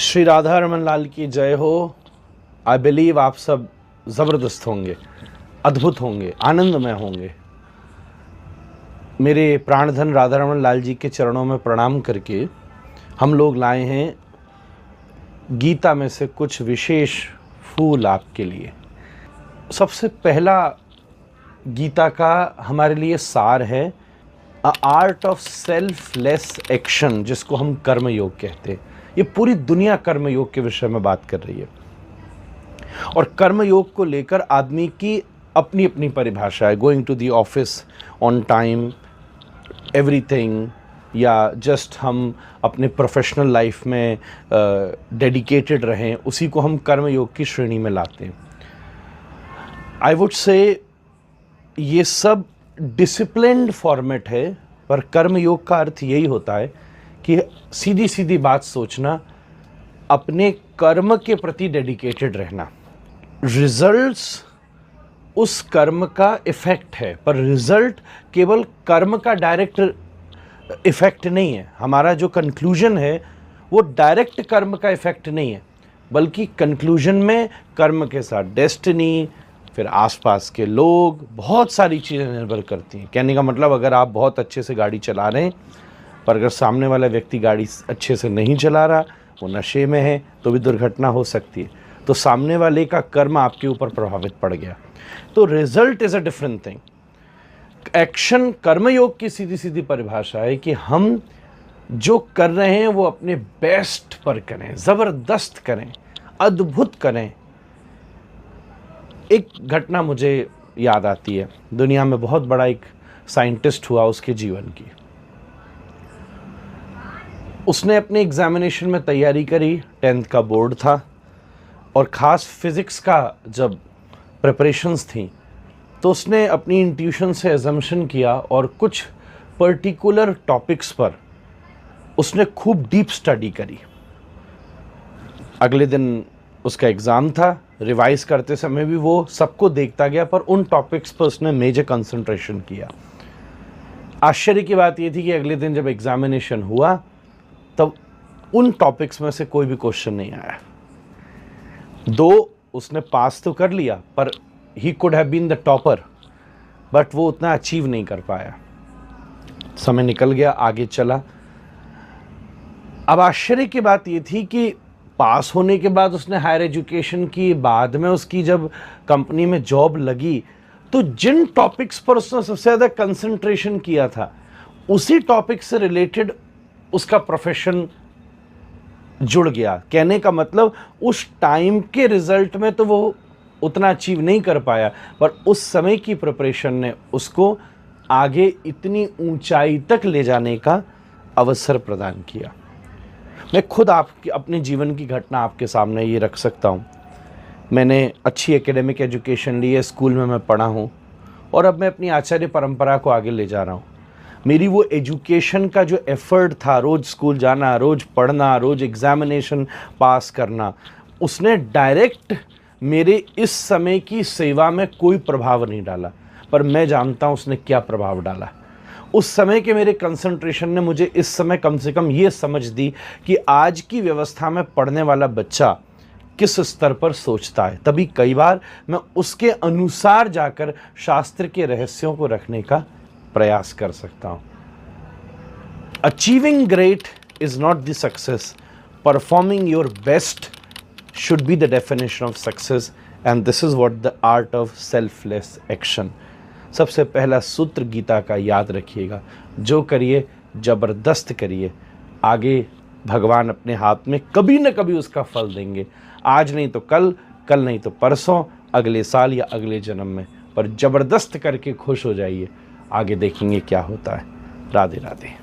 श्री राधा रमन लाल की जय हो। आई बिलीव आप सब ज़बरदस्त होंगे, अद्भुत होंगे, आनंदमय होंगे। मेरे प्राणधन राधा रमन लाल जी के चरणों में प्रणाम करके हम लोग लाए हैं गीता में से कुछ विशेष फूल आपके लिए। सबसे पहला गीता का हमारे लिए सार है a art of selfless action, जिसको हम कर्म योग कहते हैं। ये पूरी दुनिया कर्म योग के विषय में बात कर रही है और कर्म योग को लेकर आदमी की अपनी अपनी परिभाषा है। Going to the office on time, everything, या जस्ट हम अपने प्रोफेशनल लाइफ में डेडिकेटेड रहें, उसी को हम कर्म योग की श्रेणी में लाते हैं। आई वुड से ये सब डिसिप्लिन्ड फॉर्मेट है, पर कर्म योग का अर्थ यही होता है कि सीधी सीधी बात सोचना, अपने कर्म के प्रति डेडिकेटेड रहना। रिजल्ट्स उस कर्म का इफ़ेक्ट है, पर रिजल्ट केवल कर्म का डायरेक्ट इफ़ेक्ट नहीं है। हमारा जो कंक्लूजन है वो डायरेक्ट कर्म का इफ़ेक्ट नहीं है, बल्कि कंक्लूजन में कर्म के साथ डेस्टिनी, फिर आसपास के लोग, बहुत सारी चीज़ें निर्भर करती हैं। कहने का मतलब, अगर आप बहुत अच्छे से गाड़ी चला रहे हैं, पर अगर सामने वाला व्यक्ति गाड़ी अच्छे से नहीं चला रहा, वो नशे में है, तो भी दुर्घटना हो सकती है। तो सामने वाले का कर्म आपके ऊपर प्रभावित पड़ गया। तो result is a different thing. Action, कर्मयोग की सीधी सीधी परिभाषा है कि हम जो कर रहे हैं वो अपने बेस्ट पर करें, ज़बरदस्त करें, अद्भुत करें। एक घटना मुझे याद आती है, दुनिया में बहुत बड़ा एक साइंटिस्ट हुआ, उसके जीवन की। उसने अपने एग्जामिनेशन में तैयारी करी, 10th का बोर्ड था और ख़ास फिज़िक्स का जब प्रिपरेशंस थी, तो उसने अपनी इंट्यूशन से अजम्पशन किया और कुछ पर्टिकुलर टॉपिक्स पर उसने खूब डीप स्टडी करी। अगले दिन उसका एग्ज़ाम था, रिवाइज करते समय भी वो सबको देखता गया, पर उन टॉपिक्स पर उसने मेजर कंसंट्रेशन किया। आश्चर्य की बात ये थी कि अगले दिन जब एग्जामिनेशन हुआ तब उन टॉपिक्स में से कोई भी क्वेश्चन नहीं आया। दो उसने पास तो कर लिया, पर he could have been the topper, but वो उतना अचीव नहीं कर पाया। समय निकल गया, आगे चला। अब आश्चर्य की बात ये थी कि पास होने के बाद उसने हायर एजुकेशन की, बाद में उसकी जब कंपनी में जॉब लगी, तो जिन टॉपिक्स पर उसने सबसे ज़्यादा कंसंट्रेशन किया था, उसी टॉपिक से रिलेटेड उसका प्रोफेशन जुड़ गया। कहने का मतलब, उस टाइम के रिजल्ट में तो वो उतना अचीव नहीं कर पाया, पर उस समय की प्रिपरेशन ने उसको आगे इतनी ऊंचाई तक ले जाने का अवसर प्रदान किया। मैं खुद आपकी अपने जीवन की घटना आपके सामने ये रख सकता हूँ। मैंने अच्छी एकेडमिक एजुकेशन ली है, स्कूल में मैं पढ़ा हूँ और अब मैं अपनी आचार्य परंपरा को आगे ले जा रहा हूँ। मेरी वो एजुकेशन का जो एफ़र्ट था, रोज़ स्कूल जाना, रोज़ पढ़ना, रोज़ एग्ज़ामिनेशन पास करना, उसने डायरेक्ट मेरे इस समय की सेवा में कोई प्रभाव नहीं डाला, पर मैं जानता हूँ उसने क्या प्रभाव डाला। उस समय के मेरे कंसंट्रेशन ने मुझे इस समय कम से कम ये समझ दी कि आज की व्यवस्था में पढ़ने वाला बच्चा किस स्तर पर सोचता है। तभी कई बार मैं उसके अनुसार जाकर शास्त्र के रहस्यों को रखने का प्रयास कर सकता हूँ। Achieving great is not the success, performing your best should be the definition of success, and this is what the art of selfless action। सबसे पहला सूत्र गीता का याद रखिएगा, जो करिए ज़बरदस्त करिए, आगे भगवान अपने हाथ में कभी न कभी उसका फल देंगे। आज नहीं तो कल, कल नहीं तो परसों, अगले साल या अगले जन्म में, पर ज़बरदस्त करके खुश हो जाइए। आगे देखेंगे क्या होता है। राधे राधे।